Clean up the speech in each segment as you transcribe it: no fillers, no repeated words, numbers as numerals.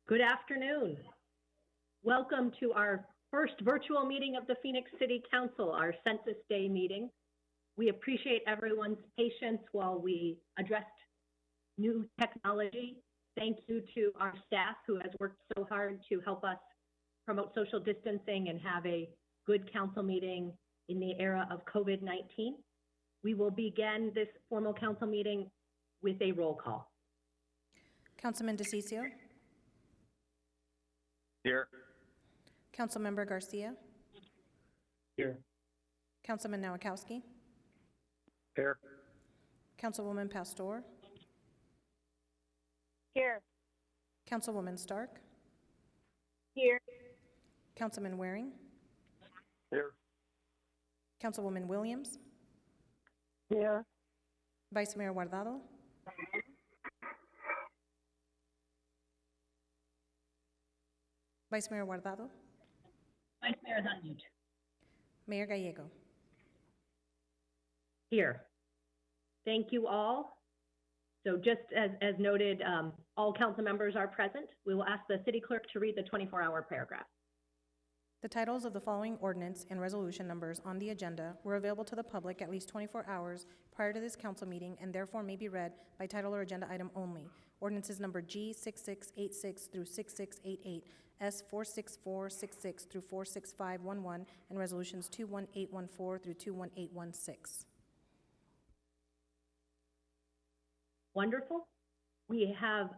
Good afternoon. Welcome to our first virtual meeting of the Phoenix City Council, our Census Day meeting. We appreciate everyone's patience while we addressed new technology. Thank you to our staff who has worked so hard to help us promote social distancing and have a good council meeting in the era of COVID-19. We will begin this formal council meeting with a roll call. Councilman DeCiccio. Here. Councilmember Garcia. Here. Councilman Nowakowski. Here. Councilwoman Pastor. Here. Councilwoman Stark. Here. Councilman Waring. Here. Councilwoman Williams. Here. Vice Mayor Guardado. Vice Mayor Guardado. Vice Mayor is on mute. Mayor Gallego. Here. Thank you all. So just as noted, all council members are present. We will ask the city clerk to read the 24-hour paragraph. The titles of the following ordinance and resolution numbers on the agenda were available to the public at least 24 hours prior to this council meeting and therefore may be read by title or agenda item only. Ordinances number G6686 through 6688, S46466 through 46511, and resolutions 21814 through 21816. Wonderful. We have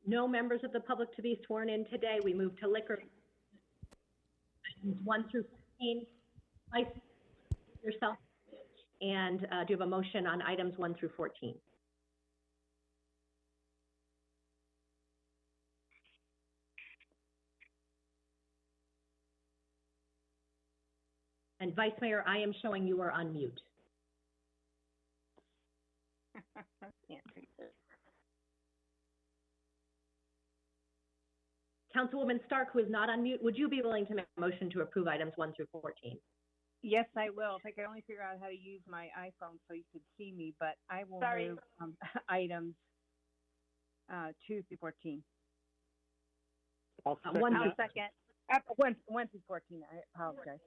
no members of the public to be sworn in today. We move to liquor. Items 1 through 15. Vice yourself. And do you have a motion on items 1 through 14? And Vice Mayor, I am showing you are on mute. Councilwoman Stark, who is not on mute, would you be willing to make a motion to approve items 1 through 14? Yes, I will. If I could only figure out how to use my iPhone so you could see me, but I will move items 2 through 14. I'll Second. 1 through 14. I apologize.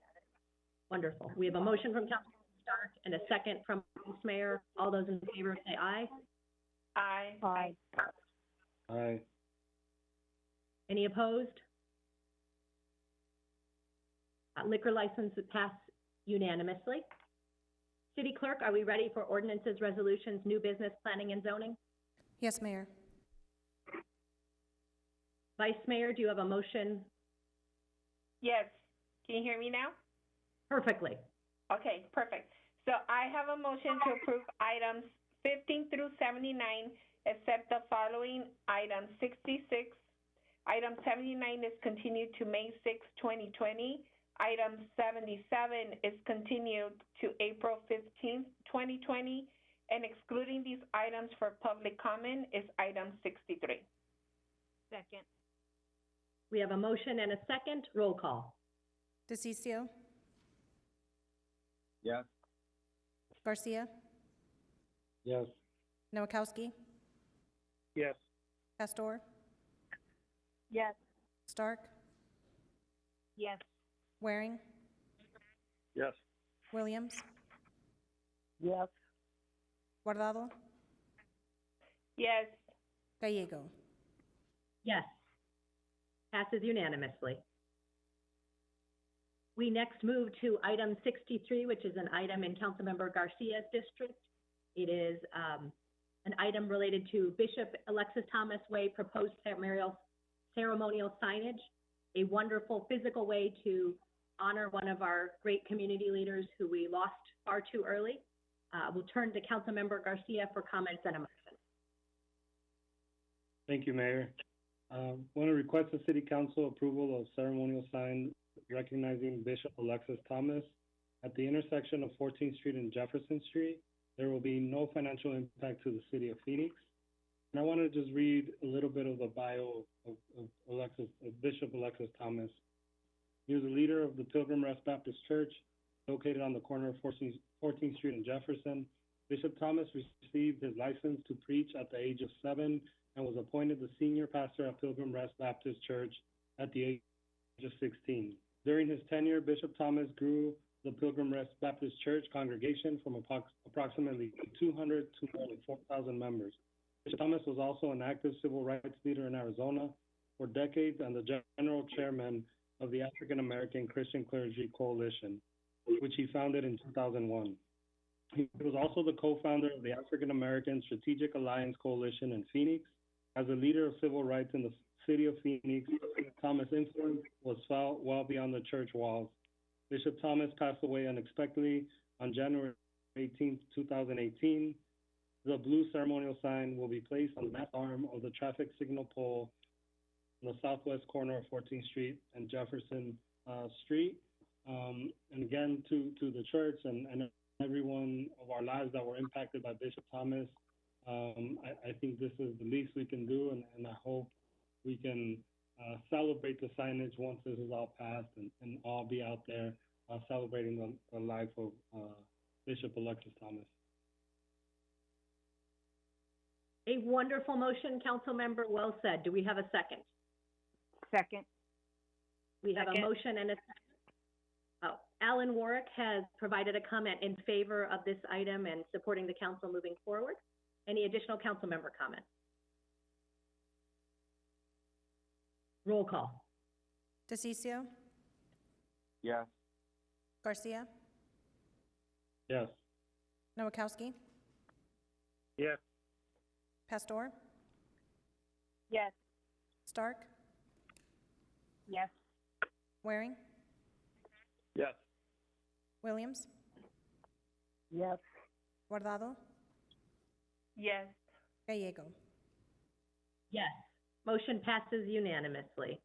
Wonderful. We have a motion from Councilwoman Stark and a second from Vice Mayor. All those in favor say aye. Aye. Aye. Aye. Any opposed? Liquor license would pass unanimously. City Clerk, are we ready for ordinances, resolutions, new business, planning, and zoning? Yes, Mayor. Vice Mayor, do you have a motion? Yes. Can you hear me now? Perfectly. Okay, perfect. So I have a motion to approve items 15 through 79, except the following items. 66, item 79 is continued to May 6, 2020. Item 77 is continued to April 15, 2020. And excluding these items for public comment is item 63. Second. We have a motion and a second. Roll call. DeCiccio. Yes. Garcia. Yes. Nowakowski. Yes. Pastor. Yes. Stark. Yes. Waring. Yes. Williams. Yes. Guardado. Yes. Gallego. Yes. Passes unanimously. We next move to item 63, which is an item in Councilmember Garcia's district. It is an item related to Bishop Alexis Thomas Way proposed ceremonial signage, a wonderful physical way to honor one of our great community leaders who we lost far too early. We'll turn to Councilmember Garcia for comments and a motion. Thank you, Mayor. Want to request the City Council approval of ceremonial sign recognizing Bishop Alexis Thomas at the intersection of 14th Street and Jefferson Street. There will be no financial impact to the City of Phoenix. And I want to just read a little bit of the bio of Bishop Alexis Thomas. He was a leader of the Pilgrim Rest Baptist Church, located on the corner of 14th Street and Jefferson. Bishop Thomas received his license to preach at the age of 7 and was appointed the senior pastor at Pilgrim Rest Baptist Church at the age of 16. During his tenure, Bishop Thomas grew the Pilgrim Rest Baptist Church congregation from approximately 200 to more than 4,000 members. Bishop Thomas was also an active civil rights leader in Arizona for decades and the general chairman of the African American Christian Clergy Coalition, which he founded in 2001. He was also the co-founder of the African American Strategic Alliance Coalition in Phoenix. As a leader of civil rights in the city of Phoenix, Thomas' influence was felt well beyond the church walls. Bishop Thomas passed away unexpectedly on January 18, 2018. The blue ceremonial sign will be placed on the left arm of the traffic signal pole on the southwest corner of 14th Street and Jefferson Street. And again, to the church and everyone of our lives that were impacted by Bishop Thomas, I think this is the least we can do, and I hope we can celebrate the signage once this is all passed and all be out there celebrating the life of Bishop Alexis Thomas. A wonderful motion, council member. Well said. Do we have a second? Second. We have a motion and a second. Alan Warwick has provided a comment in favor of this item and supporting the council moving forward. Any additional council member comments? Roll call. DeCiccio, Yes. Garcia, Yes. Nowakowski, Yes. Pastor, Yes. Stark, Yes. Waring, Yes. Williams, Yes. Guardado, Yes. Gallego. Yes. Motion passes unanimously.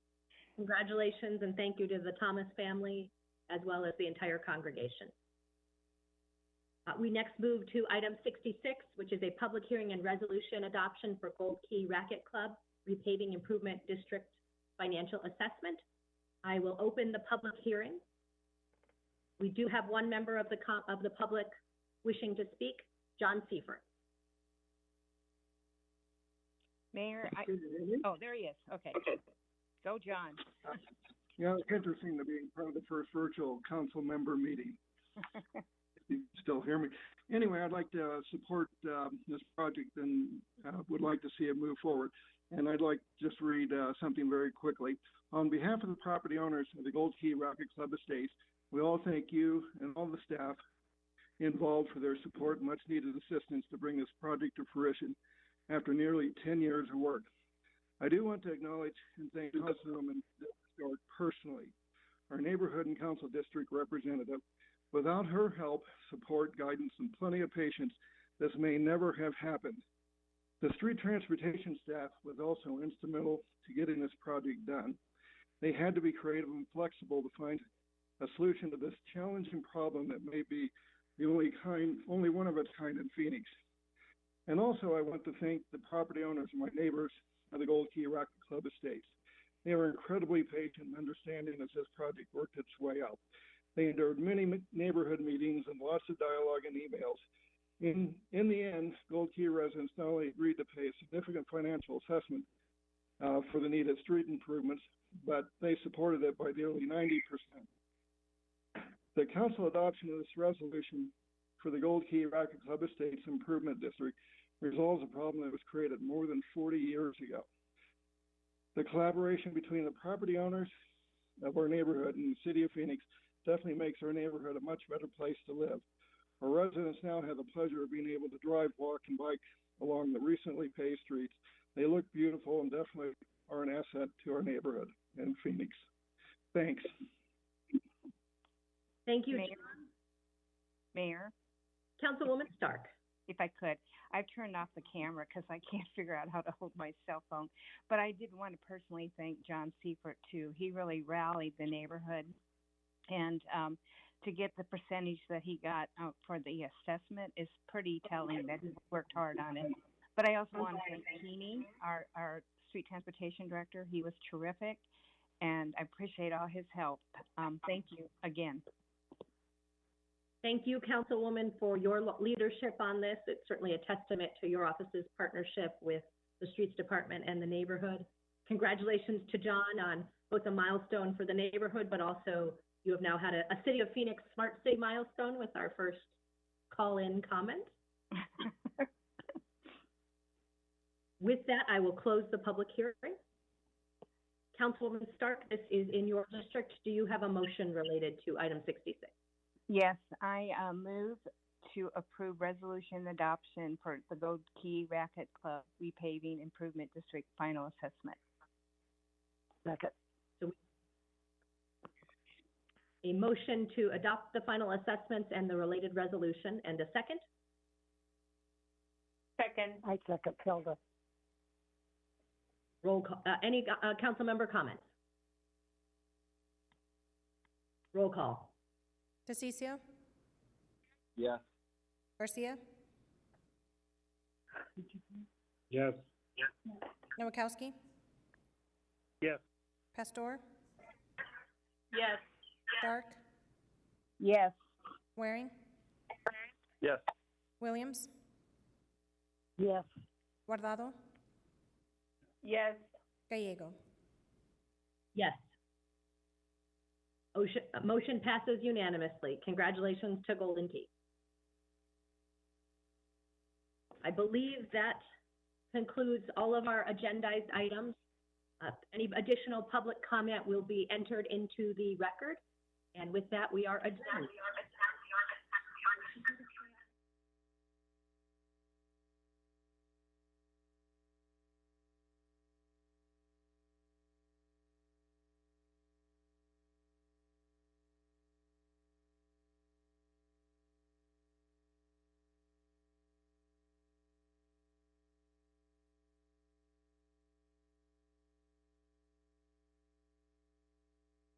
Congratulations and thank you to the Thomas family as well as the entire congregation. We next move to item 66, which is a public hearing and resolution adoption for Gold Key Racket Club Repaving Improvement District Financial Assessment. I will open the public hearing. We do have one member of the public wishing to speak, John Seifert. Mayor, oh, there he is. Okay. Go, John. Yeah, it's interesting to be part of the first virtual council member meeting. If you still hear me. Anyway, I'd like to support this project and would like to see it move forward. And I'd like to just read something very quickly. On behalf of the property owners of the Gold Key Racket Club Estates, we all thank you and all the staff involved for their support and much needed assistance to bring this project to fruition after nearly 10 years of work. I do want to acknowledge and thank Councilwoman Stark personally, our neighborhood and council district representative. Without her help, support, guidance, and plenty of patience, this may never have happened. The street transportation staff was also instrumental to getting this project done. They had to be creative and flexible to find a solution to this challenging problem that may be the only one of its kind in Phoenix. And also, I want to thank the property owners and my neighbors of the Gold Key Racket Club Estates. They were incredibly patient and understanding as this project worked its way out. They endured many neighborhood meetings and lots of dialogue and emails. In the end, Gold Key residents not only agreed to pay a significant financial assessment for the needed street improvements, but they supported it by nearly 90%. The council adoption of this resolution for the Gold Key Racket Club Estates Improvement District resolves a problem that was created more than 40 years ago. The collaboration between the property owners of our neighborhood and the city of Phoenix definitely makes our neighborhood a much better place to live. Our residents now have the pleasure of being able to drive, walk, and bike along the recently paved streets. They look beautiful and definitely are an asset to our neighborhood in Phoenix. Thanks. Thank you, Mayor, Councilwoman Stark. if I could, I've turned off the camera because I can't figure out how to hold my cell phone. But I did want to personally thank John Seifert too. He really rallied the neighborhood, and to get the percentage that he got for the assessment is pretty telling that he worked hard on it. But I also want to thank Keeney, our street transportation director. He was terrific, and I appreciate all his help. Thank you again. Thank you, Councilwoman, for your leadership on this. It's certainly a testament to your office's partnership with the Streets Department and the neighborhood. Congratulations to John on both a milestone for the neighborhood, but also you have now had a City of Phoenix Smart City milestone with our first call-in comment. With that, I will close the public hearing. Councilwoman Stark, this is in your district. Do you have a motion related to item 66? Yes, I move to approve resolution adoption for the Gold Key Racket Club repaving improvement district final assessment. Second. A motion to adopt the final assessments and the related resolution, and a second? Second. I second Hilda. Roll call, any council member comments? Roll call. DeCiccio? Yes. Garcia? Yes. Nowakowski? Yes. Pastor? Yes. Stark? Yes. Waring? Yes. Williams? Yes. Guardado? Yes. Gallego? Yes. Motion passes unanimously. Congratulations to Golden Key. I believe that concludes all of our agendized items. Any additional public comment will be entered into the record. And with that, we are adjourned.